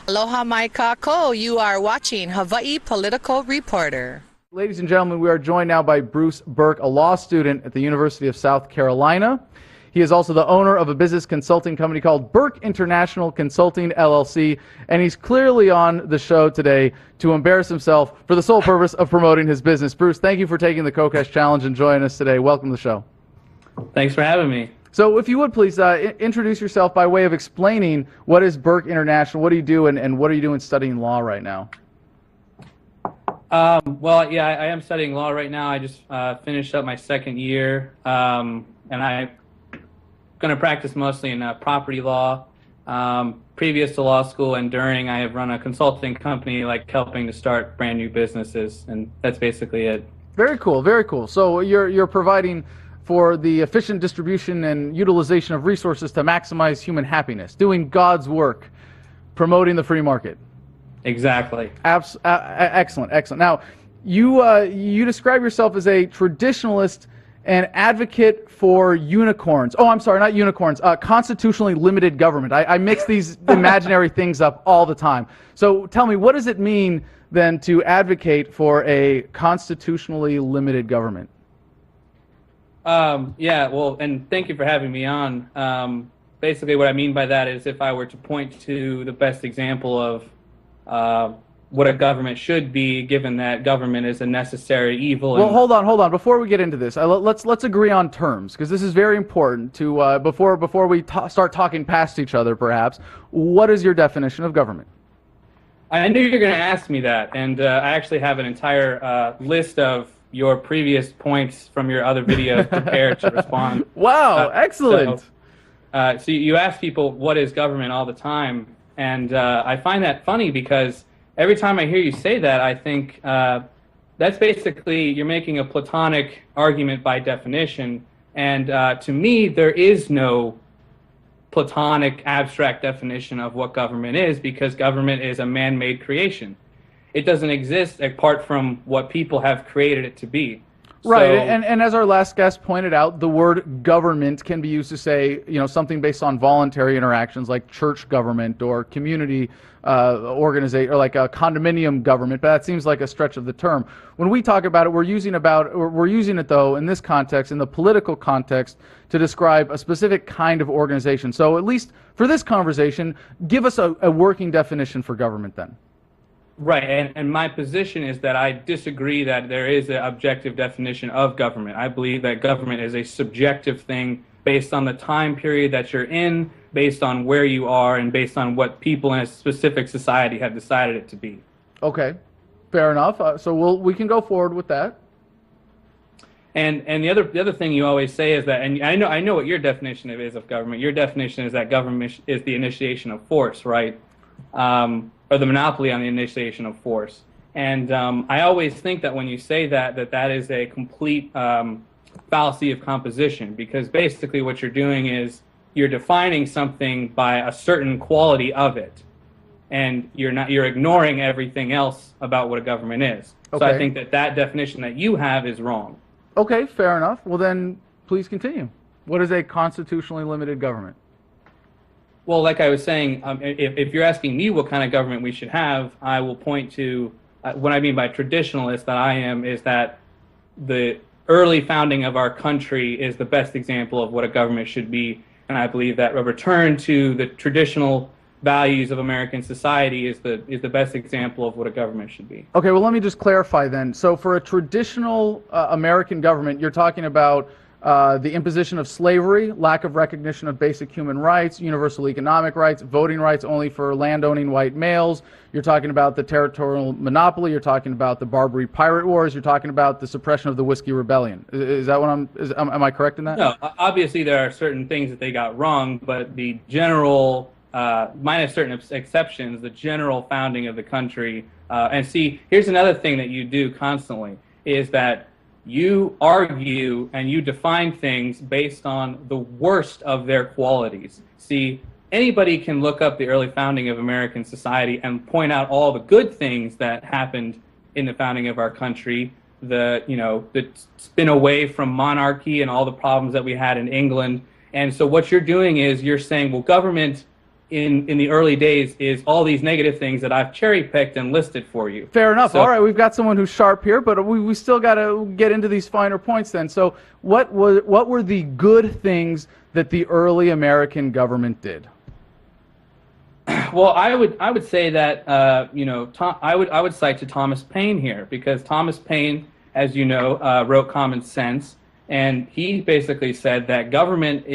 Aloha mai kako. You are watching Hawaii Political Reporter. Ladies and gentlemen, we are joined now by Bruce Burk, a law student at the University of South Carolina. He is also the owner of a business consulting company called Burk International Consulting, LLC, and he's clearly on the show today to embarrass himself for the sole purpose of promoting his business. Bruce, thank you for taking the Kokesh Challenge and joining us today. Welcome to the show. Thanks for having me. So if you would please introduce yourself by way of explaining what is Burk International, what do you do, and what are you doing studying law right now? Well, yeah, I am studying law right now. I just finished up my second year, and I'm going to practice mostly in property law. Previous to law school and during, I have run a consulting company, like helping to start brand new businesses, and that's basically it. Very cool, very cool. So you're providing for the efficient distribution and utilization of resources to maximize human happiness, doing God's work, promoting the free market. Exactly. Excellent, excellent. Now, you describe yourself as a traditionalist and advocate for unicorns. Oh, I'm sorry, not unicorns. Constitutionally limited government. I mix these imaginary things up all the time. So tell me, what does it mean then to advocate for a constitutionally limited government? Yeah, well, and thank you for having me on. Basically, what I mean by that is if I were to point to the best example of what a government should be, given that government is a necessary evil. Well, hold on. Before we get into this, let's agree on terms, because this is very important to before we start talking past each other. Perhaps, what is your definition of government? I knew you were going to ask me that, and I actually have an entire list of your previous points from your other videos prepared to respond. Wow, excellent. So you ask people what is government all the time, and I find that funny because every time I hear you say that, I think that's basically you're making a Platonic argument by definition. And to me, there is no Platonic abstract definition of what government is, because government is a man-made creation. It doesn't exist apart from what people have created it to be. Right, and as our last guest pointed out, the word government can be used to say, something based on voluntary interactions like church government or community organization, or like a condominium government, but that seems like a stretch of the term. When we talk about it, we're using it though in this context, in the political context, to describe a specific kind of organization. So at least for this conversation, give us a working definition for government then. Right, and my position is that I disagree that there is an objective definition of government. I believe that government is a subjective thing based on the time period that you're in, based on where you are, and based on what people in a specific society have decided it to be. Okay, fair enough. So we can go forward with that. And the other thing you always say is that, and I know what your definition is of government. Your definition is that government is the initiation of force, right? Or the monopoly on the initiation of force. And I always think that when you say that is a complete fallacy of composition, because basically what you're doing is you're defining something by a certain quality of it, and you're ignoring everything else about what a government is. Okay. So I think that definition that you have is wrong. Okay, fair enough. Well then, please continue. What is a constitutionally limited government? Well, like I was saying, if you're asking me what kind of government we should have, I will point to what I mean by traditionalist that I am, is that the early founding of our country is the best example of what a government should be. And I believe that a return to the traditional values of American society is the best example of what a government should be. Okay, well, let me just clarify then. So for a traditional American government, you're talking about the imposition of slavery, lack of recognition of basic human rights, universal economic rights, voting rights only for landowning white males. You're talking about the territorial monopoly. You're talking about the Barbary pirate wars. You're talking about the suppression of the Whiskey Rebellion. Is that what am I correct in that? No, obviously there are certain things that they got wrong, but the general, minus certain exceptions, the general founding of the country. And see, here's another thing that you do constantly, is that you argue and you define things based on the worst of their qualities. See, anybody can look up the early founding of American society and point out all the good things that happened in the founding of our country, the spin away from monarchy and all the problems that we had in England. And so what you're doing is you're saying, well, government in the early days is all these negative things that I've cherry-picked and listed for you. Fair enough. So, all right, we've got someone who's sharp here, but we still got to get into these finer points then. So what were the good things that the early American government did? well, I would say that I would cite to Thomas Paine here, because Thomas Paine, as you know, wrote Common Sense, and he basically said that government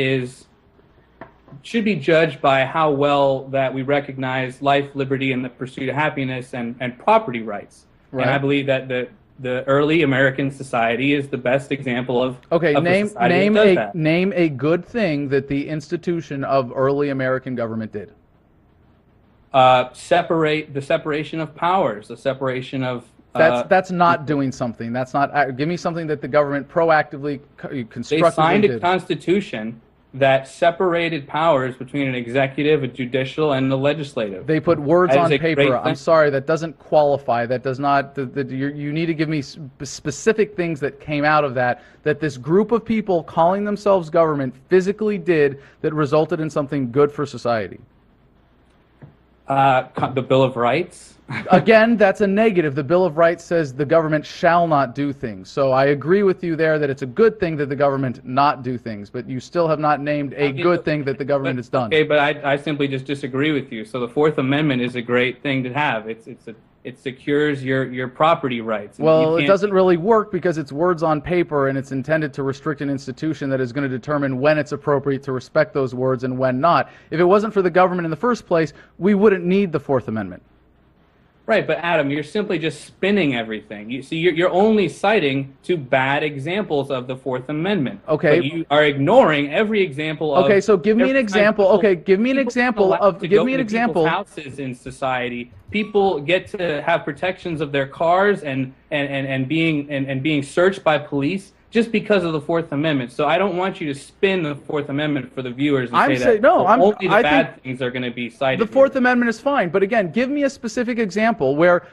should be judged by how well that we recognize life, liberty, and the pursuit of happiness and property rights. Right. And I believe that the early American society is the best example of name a good thing that the institution of early American government did. The separation of powers, the separation of that's not doing something. That's not. Give me something that the government proactively constructively did. They signed a constitution that separated powers between an executive, a judicial, and the legislative. They put words on paper. I'm sorry, that doesn't qualify. That does not. You need to give me specific things that came out of that this group of people calling themselves government physically did that resulted in something good for society. The Bill of Rights. Again, that's a negative. The Bill of Rights says the government shall not do things. So I agree with you there that it's a good thing that the government not do things, but you still have not named a good thing that the government has done. Okay, but I simply just disagree with you. So the Fourth Amendment is a great thing to have. It secures your property rights. Well, it doesn't really work because it's words on paper and it's intended to restrict an institution that is going to determine when it's appropriate to respect those words and when not. If it wasn't for the government in the first place, we wouldn't need the Fourth Amendment. Right, but Adam, you're simply just spinning everything. You're only citing two bad examples of the Fourth Amendment. Okay. But you are ignoring every example of... Okay, so give me an example. Okay, give me an example of... Give me an example. Houses in society, people get to have protections of their cars and being searched by police just because of the Fourth Amendment. So I don't want you to spin the Fourth Amendment for the viewers and say that only the bad things are going to be cited. The Fourth Amendment is fine, but again, give me a specific example where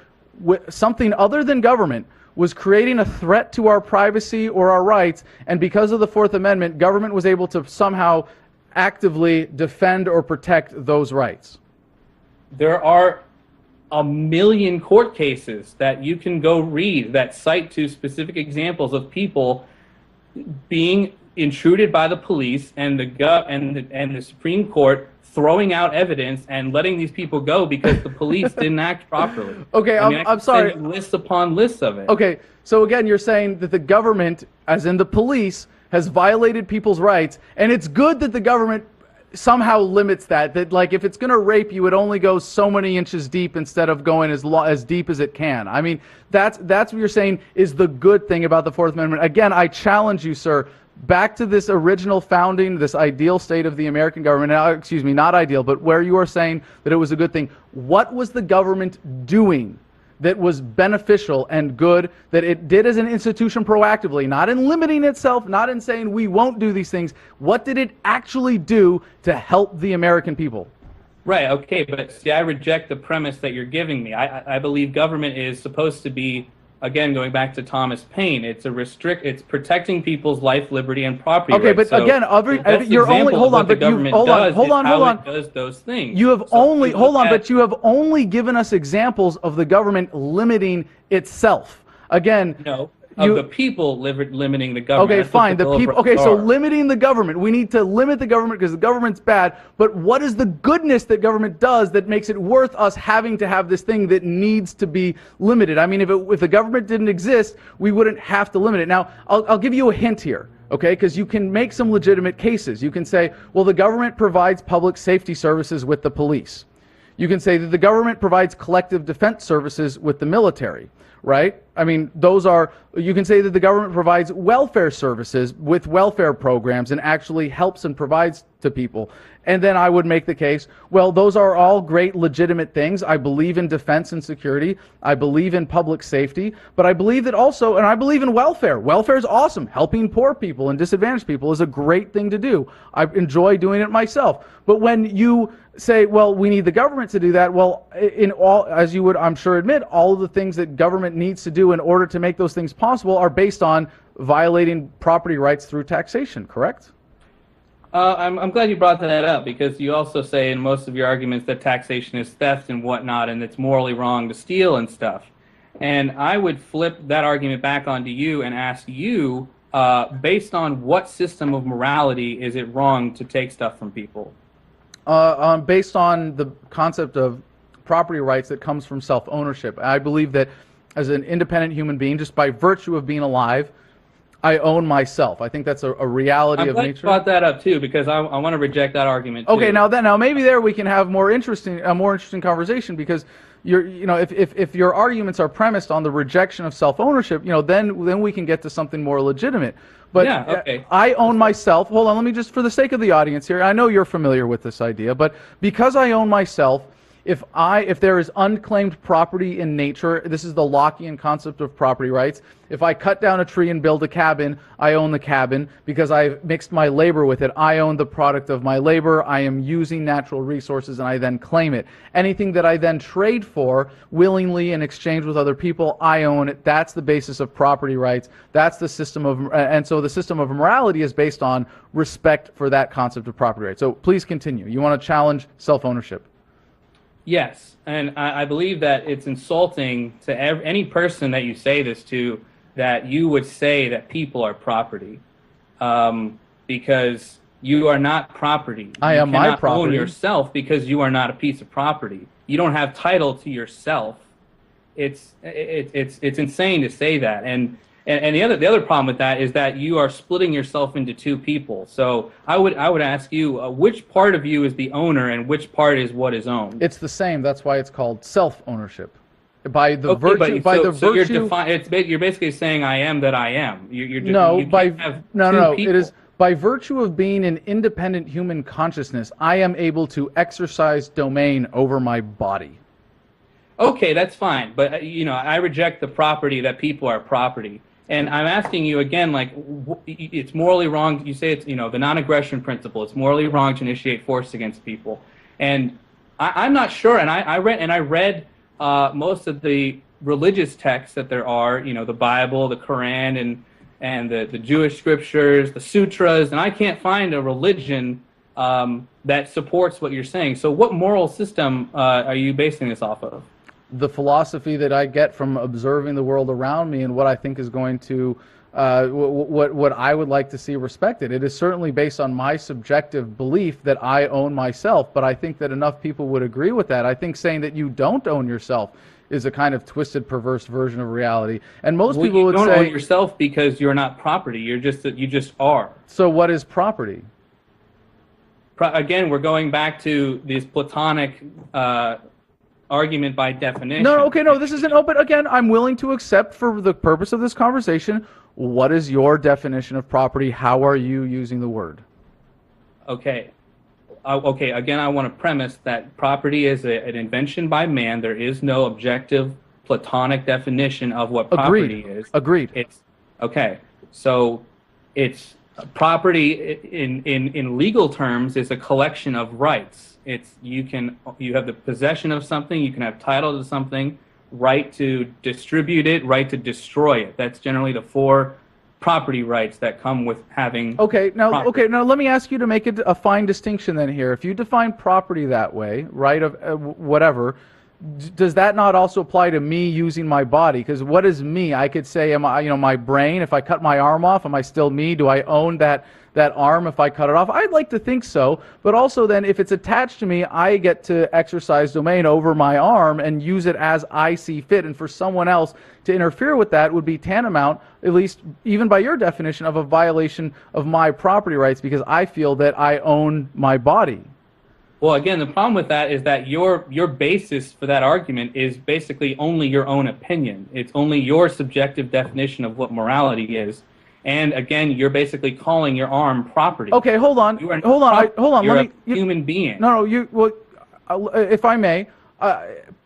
something other than government was creating a threat to our privacy or our rights, and because of the Fourth Amendment, government was able to somehow actively defend or protect those rights. There are a million court cases that you can go read that cite to specific examples of people being intruded by the police and the Supreme Court throwing out evidence and letting these people go because the police didn't act properly. Okay, I'm sorry. Lists upon lists of it. Okay, so again, you're saying that the government, as in the police, has violated people's rights, and it's good that the government somehow limits that like if it's going to rape you, it only goes so many inches deep instead of going as deep as it can. I mean, that's what you're saying is the good thing about the Fourth Amendment. Again, I challenge you, sir, back to this original founding, this ideal state of the American government. Now, excuse me, not ideal, but where you are saying that it was a good thing. What was the government doing that was beneficial and good, that it did as an institution proactively, not in limiting itself, not in saying we won't do these things? What did it actually do to help the American people? Right, okay, but see, I reject the premise that you're giving me. I believe government is supposed to be, again, going back to Thomas Paine, it's protecting people's life, liberty, and property rights. Okay, but so again, you're only, hold on, but you, hold on. It does those things. You have only, hold on, but you have only given us examples of the government limiting itself. Again, no. Of the people limiting the government. Okay, fine. The people. Okay, so limiting the government. We need to limit the government because the government's bad. But what is the goodness that government does that makes it worth us having to have this thing that needs to be limited? I mean, if the government didn't exist, we wouldn't have to limit it. Now, I'll give you a hint here. Okay, because you can make some legitimate cases. You can say, well, the government provides public safety services with the police. You can say that the government provides collective defense services with the military, right? I mean, you can say that the government provides welfare services with welfare programs and actually helps and provides to people. And then I would make the case, well, those are all great legitimate things. I believe in defense and security. I believe in public safety. But I believe that also, and I believe in welfare. Welfare is awesome. Helping poor people and disadvantaged people is a great thing to do. I enjoy doing it myself. But when you say, well, we need the government to do that, well, in all, as you would, I'm sure, admit, all of the things that government needs to do in order to make those things possible are based on violating property rights through taxation, correct? I'm glad you brought that up, because you also say in most of your arguments that taxation is theft and whatnot, and it's morally wrong to steal and stuff. And I would flip that argument back onto you and ask you, based on what system of morality is it wrong to take stuff from people? Based on the concept of property rights that comes from self-ownership. I believe that as an independent human being, just by virtue of being alive, I own myself. I think that's a reality of nature. I'm glad you brought that up too, because I want to reject that argument too. Okay, now maybe there we can have a more interesting conversation, because if your arguments are premised on the rejection of self-ownership, then we can get to something more legitimate. But yeah, okay. I own myself. Hold on, let me just, for the sake of the audience here, I know you're familiar with this idea, but because I own myself, if there is unclaimed property in nature, this is the Lockean concept of property rights. If I cut down a tree and build a cabin, I own the cabin because I've mixed my labor with it. I own the product of my labor. I am using natural resources, and I then claim it. Anything that I then trade for willingly in exchange with other people, I own it. That's the basis of property rights. That's the system of, and so the system of morality is based on respect for that concept of property rights. So please continue. You want to challenge self-ownership? Yes, and I believe that it's insulting to any person that you say this to, that you would say that people are property, because you are not property. I am my property. You cannot own yourself because you are not a piece of property. You don't have title to yourself. It's insane to say that. And the other problem with that is that you are splitting yourself into two people. So I would ask you, which part of you is the owner and which part is what is owned? It's the same. That's why it's called self-ownership. By the virtue, by the virtue. You're basically saying I am that I am. No. It is by virtue of being an independent human consciousness. I am able to exercise domain over my body. Okay, that's fine. But I reject the property that people are property. And I'm asking you again, like, it's morally wrong. You say it's, the non-aggression principle. It's morally wrong to initiate force against people. And I'm not sure. And I read most of the religious texts that there are, the Bible, the Quran, and the Jewish scriptures, the sutras. And I can't find a religion that supports what you're saying. So what moral system are you basing this off of? The philosophy that I get from observing the world around me and what I think is going to, what I would like to see respected. It is certainly based on my subjective belief that I own myself, but I think that enough people would agree with that. I think saying that you don't own yourself is a kind of twisted, perverse version of reality. And most people would say... You don't own yourself because you're not property. You just are. So what is property? Again, we're going back to these Platonic... argument by definition. No, this isn't open. Again, I'm willing to accept for the purpose of this conversation, what is your definition of property? How are you using the word? Okay. Again, I want to premise that property is an invention by man. There is no objective Platonic definition of what property is. Agreed. So it's property in legal terms is a collection of rights. You have the possession of something, you can have title to something, right to distribute it, right to destroy it. That's generally the four property rights that come with having property. Now let me ask you to make a fine distinction then here. If you define property that way, right, of whatever, does that not also apply to me using my body? Because what is me? I could say, my brain, if I cut my arm off, am I still me? Do I own that arm if I cut it off? I'd like to think so, but also then if it's attached to me, I get to exercise domain over my arm and use it as I see fit, and for someone else to interfere with that would be tantamount, at least even by your definition, of a violation of my property rights because I feel that I own my body. Well, again, the problem with that is that your basis for that argument is basically only your own opinion. It's only your subjective definition of what morality is. And again, you're basically calling your arm property. Okay, hold on. You're a human being. No, if I may,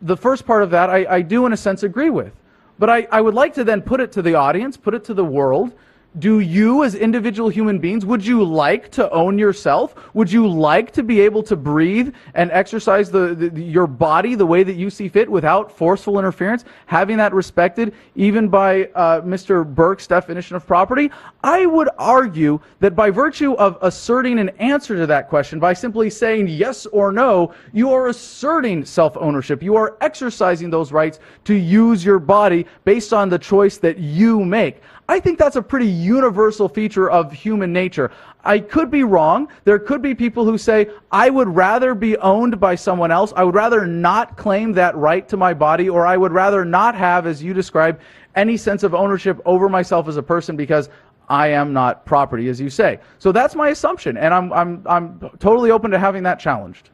the first part of that I do in a sense agree with. But I would like to then put it to the audience, put it to the world. Do you, as individual human beings, would you like to own yourself? Would you like to be able to breathe and exercise your body the way that you see fit without forceful interference, having that respected even by Mr. Burke's definition of property? I would argue that by virtue of asserting an answer to that question, by simply saying yes or no, you are asserting self-ownership. You are exercising those rights to use your body based on the choice that you make. I think that's a pretty universal feature of human nature. I could be wrong. There could be people who say, I would rather be owned by someone else. I would rather not claim that right to my body, or I would rather not have, as you describe, any sense of ownership over myself as a person because I am not property, as you say. So that's my assumption, and I'm totally open to having that challenged.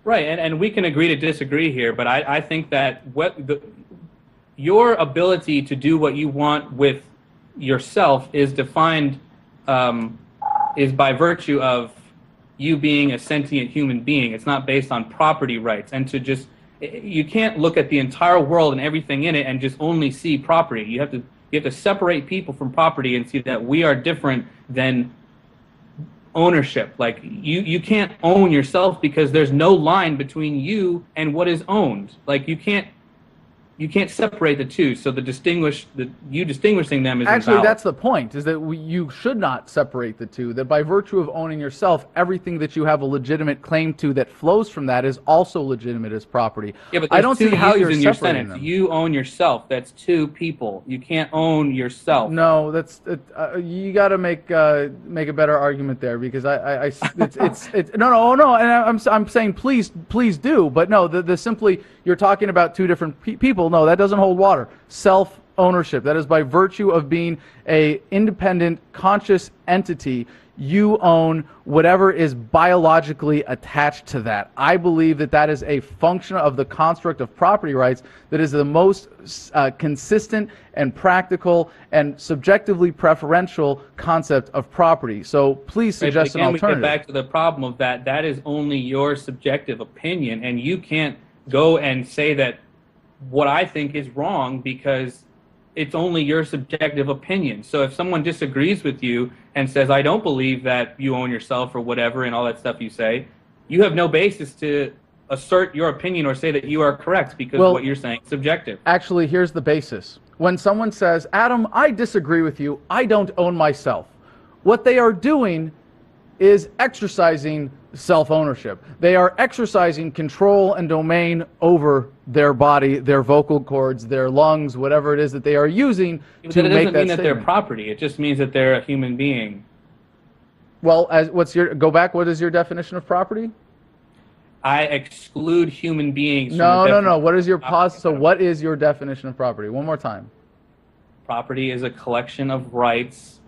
Right, and we can agree to disagree here, but I think that your ability to do what you want with yourself is defined is by virtue of you being a sentient human being. It's not based on property rights. And you can't look at the entire world and everything in it and just only see property. You have to separate people from property and see that we are different than ownership. Like you can't own yourself because there's no line between you and what is owned. Like you can't separate the two, so you distinguishing them is actually invalid. That's the point, is that you should not separate the two, that by virtue of owning yourself, everything that you have a legitimate claim to that flows from that is also legitimate as property. Yeah, but I don't see how you're in your separating sentence. them. You own yourself. That's two people. You can't own yourself. No, you got to make a better argument there, because no, and I'm saying please do, but no, the simply you're talking about two different people. No, that doesn't hold water. Self-ownership, that is by virtue of being a independent, conscious entity, you own whatever is biologically attached to that. I believe that is a function of the construct of property rights that is the most consistent and practical and subjectively preferential concept of property. So please suggest an alternative. We get back to the problem of that is only your subjective opinion, and you can't go and say that what I think is wrong because it's only your subjective opinion. So if someone disagrees with you and says, I don't believe that you own yourself or whatever and all that stuff you say, you have no basis to assert your opinion or say that you are correct because what you're saying is subjective. Actually, here's the basis. When someone says, Adam, I disagree with you, I don't own myself, what they are doing is exercising self-ownership. They are exercising control and domain over their body, their vocal cords, their lungs, whatever it is that they are using to make that statement. It doesn't mean that they're property. It just means that they're a human being. Well, what is your definition of property? I exclude human beings. No. What is your what is your definition of property? One more time. Property is a collection of rights.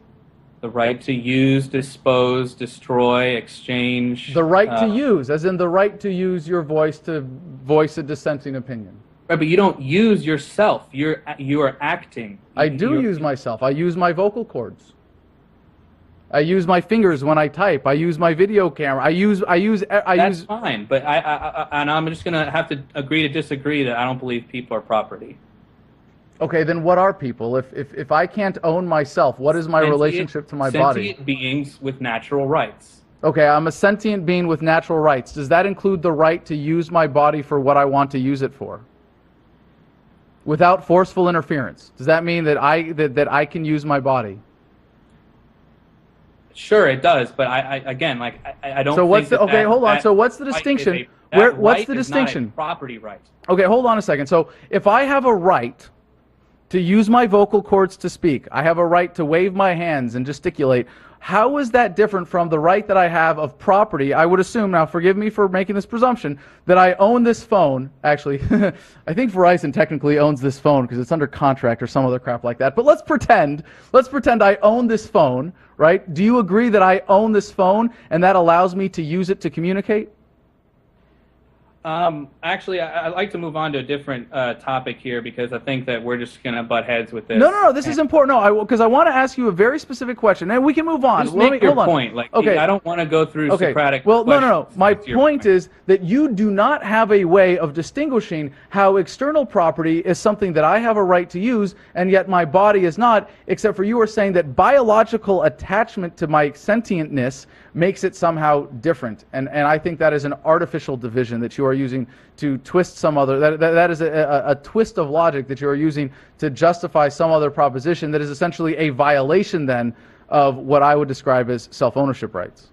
The right to use, dispose, destroy, exchange. The right to use, as in the right to use your voice to voice a dissenting opinion. Right, but you don't use yourself. You are acting. I do use myself. I use my vocal cords. I use my fingers when I type. I use my video camera. That's fine, but I'm just gonna have to agree to disagree that I don't believe people are property. Okay, then what are people? If I can't own myself, what is my relationship to my body? Sentient beings with natural rights. Okay, I'm a sentient being with natural rights. Does that include the right to use my body for what I want to use it for? Without forceful interference. Does that mean that I can use my body? Sure, it does, but I don't. So what's think hold on. So what's the distinction? What's the distinction? Not a property right. Okay, hold on a second. So if I have a right to use my vocal cords to speak, I have a right to wave my hands and gesticulate, how is that different from the right that I have of property? I would assume, now forgive me for making this presumption, that I own this phone. Actually, I think Verizon technically owns this phone because it's under contract or some other crap like that. But let's pretend I own this phone, right? Do you agree that I own this phone and that allows me to use it to communicate? Actually, I'd like to move on to a different topic here because I think that we're just going to butt heads with this. No, this is important. No, because I want to ask you a very specific question, and we can move on. Just make your point. Like, okay. I don't want to go through Socratic Well, questions. no. My point is that you do not have a way of distinguishing how external property is something that I have a right to use, and yet my body is not, except for you are saying that biological attachment to my sentientness makes it somehow different. And I think that is an artificial division that you are using to twist some other, that is a twist of logic that you are using to justify some other proposition that is essentially a violation then of what I would describe as self-ownership rights.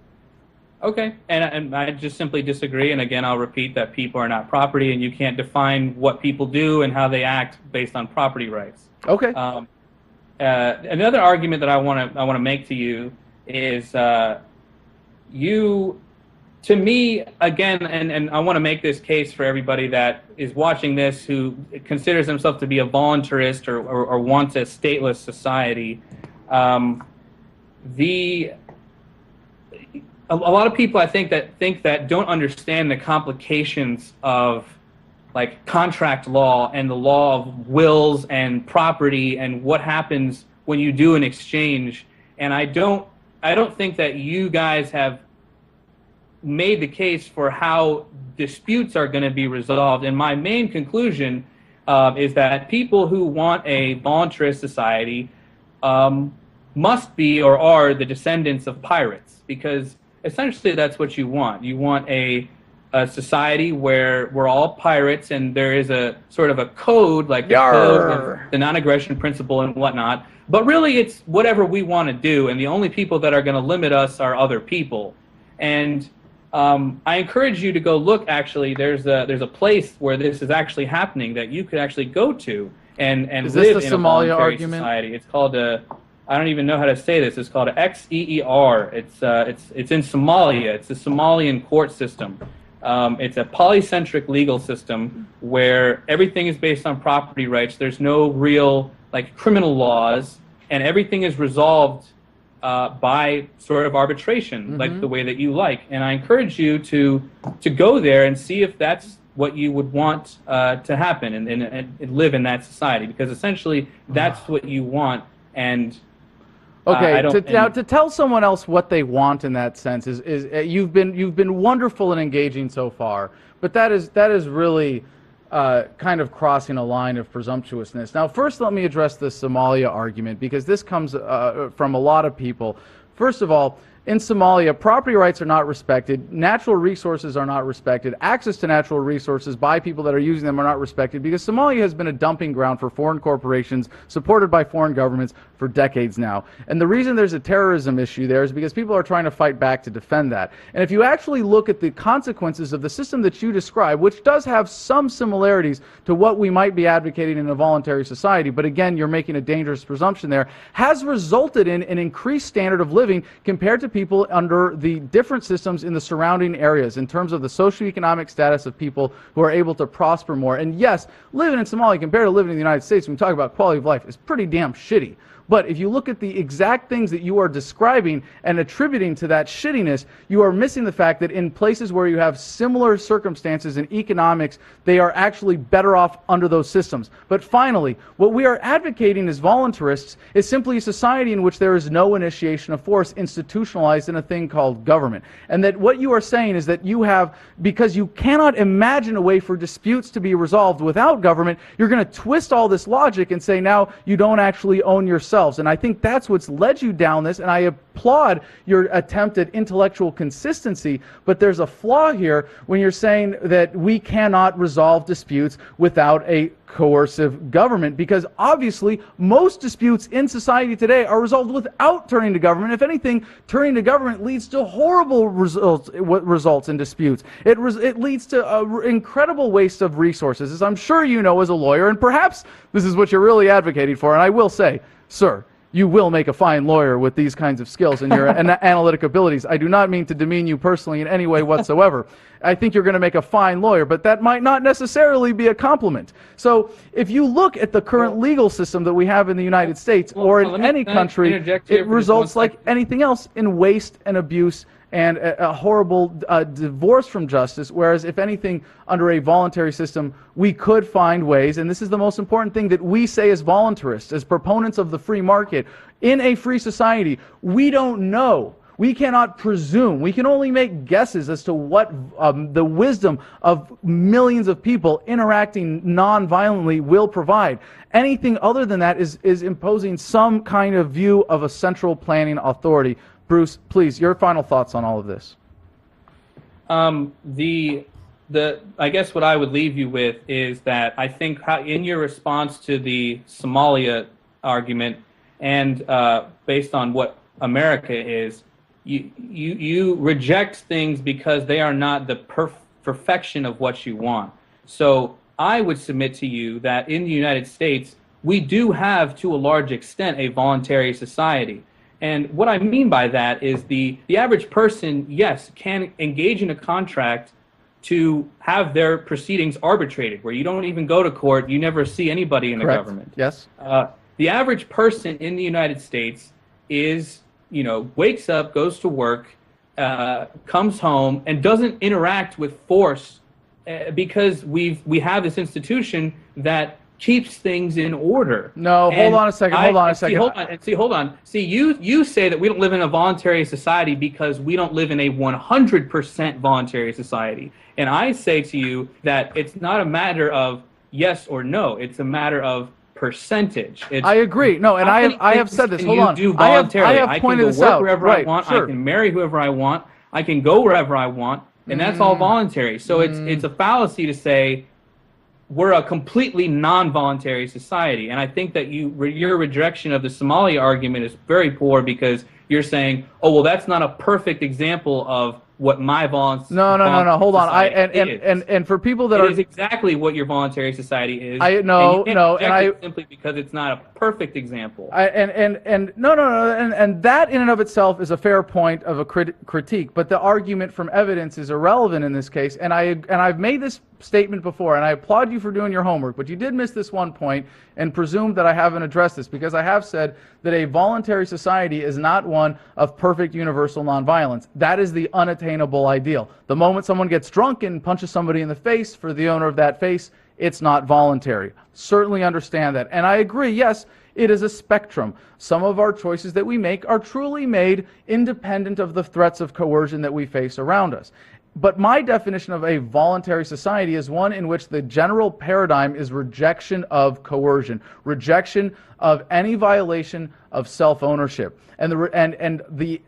Okay, and I just simply disagree, and again, I'll repeat that people are not property, and you can't define what people do and how they act based on property rights. Okay. Another argument that I want to make to you is to me, again, and I want to make this case for everybody that is watching this who considers themselves to be a voluntarist or wants a stateless society. A lot of people, I think that don't understand the complications of like contract law and the law of wills and property and what happens when you do an exchange. And I don't think that you guys have made the case for how disputes are going to be resolved. And my main conclusion is that people who want a voluntarist society must be or are the descendants of pirates, because essentially that's what you want. You want a society where we're all pirates and there is a sort of a code, like the code of the non-aggression principle and whatnot. But really it's whatever we want to do, and the only people that are going to limit us are other people. And I encourage you to go look. Actually, there's a place where this is actually happening that you could actually go to and live in a voluntary society. It's called I don't even know how to say this. It's called XEER. It's in Somalia. It's the Somalian court system. It's a polycentric legal system where everything is based on property rights. There's no real like criminal laws, and everything is resolved by sort of arbitration, like the way that you like. And I encourage you to go there and see if that's what you would want to happen and live in that society, because essentially that's what you want. And okay, to tell someone else what they want in that sense is you've been wonderful and engaging so far, but that is really kind of crossing a line of presumptuousness. Now, first, let me address the Somalia argument, because this comes from a lot of people. First of all, in Somalia, property rights are not respected, natural resources are not respected, access to natural resources by people that are using them are not respected, because Somalia has been a dumping ground for foreign corporations supported by foreign governments for decades now. And the reason there's a terrorism issue there is because people are trying to fight back to defend that. And if you actually look at the consequences of the system that you describe, which does have some similarities to what we might be advocating in a voluntary society, but again, you're making a dangerous presumption there, has resulted in an increased standard of living compared to people under the different systems in the surrounding areas in terms of the socioeconomic status of people who are able to prosper more. And yes, living in Somalia compared to living in the United States, when we talk about quality of life, is pretty damn shitty. But if you look at the exact things that you are describing and attributing to that shittiness, you are missing the fact that in places where you have similar circumstances in economics, they are actually better off under those systems. But finally, what we are advocating as voluntarists is simply a society in which there is no initiation of force institutionalized in a thing called government. And that what you are saying is that you have, because you cannot imagine a way for disputes to be resolved without government, you're going to twist all this logic and say now you don't actually own yourself. And I think that's what's led you down this, and I applaud your attempt at intellectual consistency, but there's a flaw here when you're saying that we cannot resolve disputes without a coercive government, because obviously most disputes in society today are resolved without turning to government. If anything, turning to government leads to horrible results in disputes. It leads to an incredible waste of resources, as I'm sure you know as a lawyer, and perhaps this is what you're really advocating for. And I will say, sir, you will make a fine lawyer with these kinds of skills and your analytic abilities. I do not mean to demean you personally in any way whatsoever. I think you're going to make a fine lawyer, but that might not necessarily be a compliment. So if you look at the current legal system that we have in the United States or in any country, it results like anything else in waste and abuse and a horrible divorce from justice, whereas if anything, under a voluntary system, we could find ways, and this is the most important thing that we say as voluntarists, as proponents of the free market, in a free society, we don't know. We cannot presume. We can only make guesses as to what the wisdom of millions of people interacting non-violently will provide. Anything other than that is imposing some kind of view of a central planning authority. Bruce, please, your final thoughts on all of this. I guess what I would leave you with is that I think in your response to the Somalia argument and based on what America is, you reject things because they are not the perfection of what you want. So I would submit to you that in the United States, we do have, to a large extent, a voluntary society. And what I mean by that is the average person, yes, can engage in a contract to have their proceedings arbitrated, where you don't even go to court, you never see anybody in the government. Yes. The average person in the United States is, wakes up, goes to work, comes home, and doesn't interact with force because we have this institution that keeps things in order. No, hold on a second. Hold on. See, you say that we don't live in a voluntary society because we don't live in a 100% voluntary society. And I say to you that it's not a matter of yes or no. It's a matter of percentage. I agree. No, and I have said this. Hold on. I have pointed this I can go out. wherever I want. Sure. I can marry whoever I want. I can go wherever I want, and that's all voluntary. So it's a fallacy to say we're a completely non-voluntary society. And I think that your rejection of the Somalia argument is very poor because you're saying, oh, well, that's not a perfect example of what my voluntary No. Hold on. And for people that it is exactly what your voluntary society is. Simply because it's not a perfect example. And that in and of itself is a fair point of a critique. But the argument from evidence is irrelevant in this case. And I've made this statement before, and I applaud you for doing your homework. But you did miss this one point and presumed that I haven't addressed this, because I have said that a voluntary society is not one of perfect universal nonviolence. That is the unattainable ideal. The moment someone gets drunk and punches somebody in the face, for the owner of that face, it's not voluntary. Certainly understand that. And I agree, yes, it is a spectrum. Some of our choices that we make are truly made independent of the threats of coercion that we face around us. But my definition of a voluntary society is one in which the general paradigm is rejection of coercion, rejection of any violation of self-ownership. And the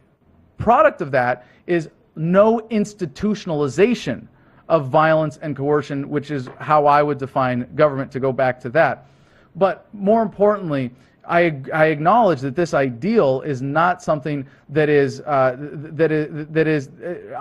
product of that is no institutionalization of violence and coercion, which is how I would define government, to go back to that. But more importantly, I acknowledge that this ideal is not something that is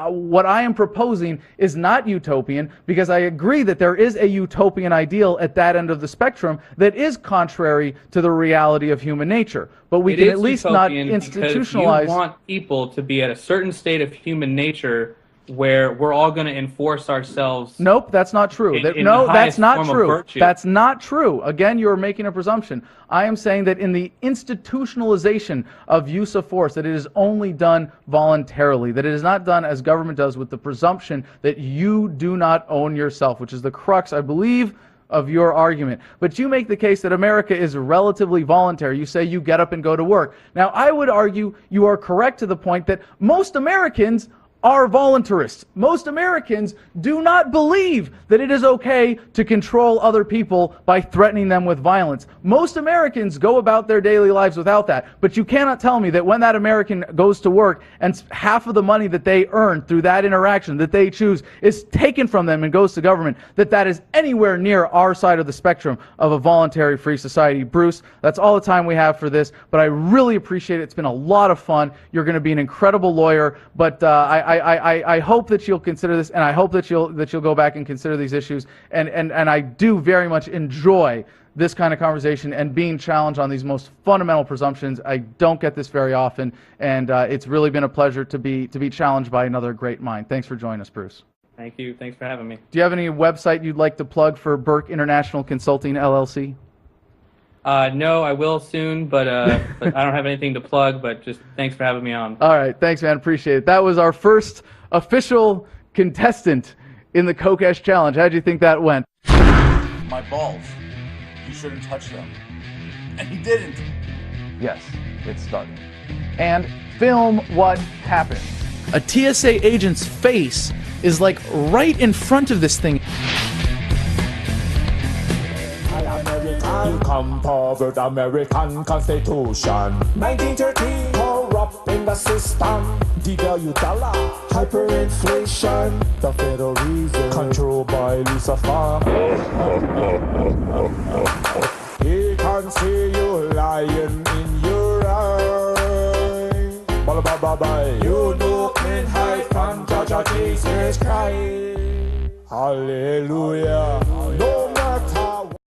what I am proposing is not utopian, because I agree that there is a utopian ideal at that end of the spectrum that is contrary to the reality of human nature. But we can at least not institutionalize. You want people to be at a certain state of human nature where we're all going to enforce ourselves. Nope, that's not true. That's not true. That's not true. Again, you're making a presumption. I am saying that in the institutionalization of use of force, that it is only done voluntarily, that it is not done as government does with the presumption that you do not own yourself, which is the crux, I believe, of your argument. But you make the case that America is relatively voluntary. You say you get up and go to work. Now, I would argue you are correct to the point that most Americans are voluntarists. Most Americans do not believe that it is okay to control other people by threatening them with violence. Most Americans go about their daily lives without that. But you cannot tell me that when that American goes to work and half of the money that they earn through that interaction that they choose is taken from them and goes to government, that is anywhere near our side of the spectrum of a voluntary free society. Bruce, that's all the time we have for this, but I really appreciate it. It's been a lot of fun. You're going to be an incredible lawyer, but I hope that you'll consider this, and I hope that you'll go back and consider these issues. And I do very much enjoy this kind of conversation and being challenged on these most fundamental presumptions. I don't get this very often, and it's really been a pleasure to be challenged by another great mind. Thanks for joining us, Bruce. Thank you. Thanks for having me. Do you have any website you'd like to plug for Burk International Consulting, LLC? No, I will soon, but I don't have anything to plug. But just thanks for having me on. All right, thanks, man. Appreciate it. That was our first official contestant in the Kokesh Challenge. How'd you think that went? My balls. You shouldn't touch them. And he didn't. Yes, it started. And film what happens. A TSA agent's face is like right in front of this thing. Covered American Constitution 1913, corrupt in the system, devalue dollar, hyperinflation, the Federal Reserve, controlled by Lucifer. He can see you lying in your eye. Bye. You know can hide from Judge Jesus Christ. Hallelujah.